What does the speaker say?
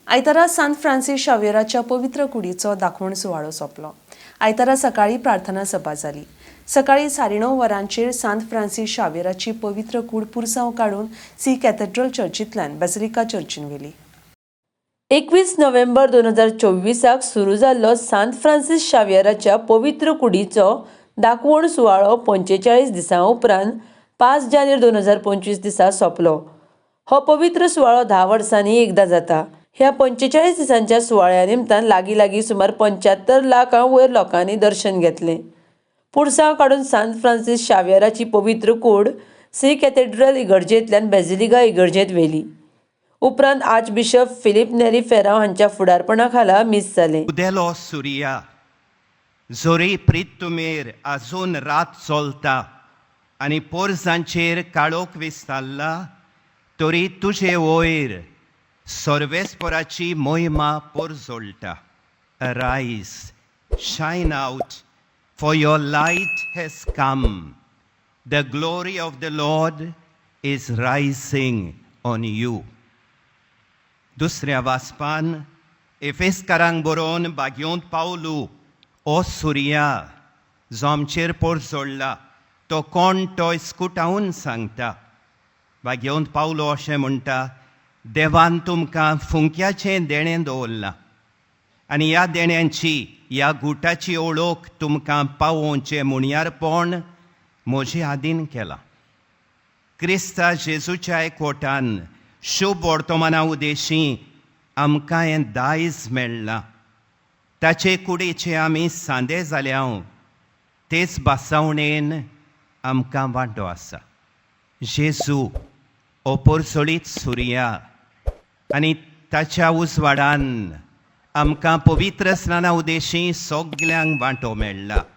आयतारा सांत फ्रांसीस शावेराच्या पवित्र कुडीचो दाखवण सुवाळो सोंपलो. आयतारा सकाळी प्रार्थना सभा जाली. सकाळी 9:30 वरांचेर सांत फ्रांसीस शावेराची पवित्र कूड पुरसांव काडून सी कॅथेड्रल चर्चींतल्यान बेसिलिका चर्चीन व्हेली. 21 नोव्हेंबर 2024 सुरू जाल्लो सांत फ्रांसीस शावेराच्या पवित्र कुडीचो दाखवण सुवाळो 45 दिसां उपरांत 5 जानेर 2025 दिसा सोंपलो. हो पवित्र सुवाळो 10 वर्सांनी एकदां जाता. ह्या 45 दिसांच्या सुवाळ्या निमतान लागीं सुमार 75 लाखां वयर लोकांनी दर्शन घेतलें. पुरसांव काडून सांत फ्रांसीस शावेराची पवित्र कूड सी कॅथेड्रल इगर्जेंतल्यान बेसिलिका इगर्जेंत व्हेली. उपरांत आर्चबिशप फिलिप नेरी फेरांव हांच्या फुडारपणा खाला मीस जालें. उदेलो सुर्या जोरी प्रितुमेर आजून रात चलता आनी पोरसांचेर काळोख विस्तारला, तरी तुजे वयर सर्वेस्पराची मोहिमा पोरजोळटा. Arise, shine out, for your light has come. The glory of the Lord is rising on you. दुसऱ्या वाचपान एफेसकारांक बरोवन बागयोंत पावलू, ओ सुर्या जो आमचेर पोरजोळ्ळा, तो कोण तो इस्कुटावून सांगता. बागयोंत पावलो अशें म्हणटा, देवान तुमकां फुंक्याचें देणें दवरलां आनी ह्या देण्यांची, ह्या गुटाची ओळख तुमकां पावोवचें मुणयारपण म्हजे आदीन केलां. क्रिस्ता जेजूच्या एकवटान शुभ वर्तमाना उदेशी आमकां हें दायज मेळ्ळां. ताचे कुडीचे आमी सांदे जाल्याव तेच बासावणेन आमकां वांटो आसा. जेजू ओपोरसोळीत सुर्या आनी ताच्या उजवाडान आमकां पवित्र स्नाना उदेशी सगल्यांक वांटो मेळ्ळा.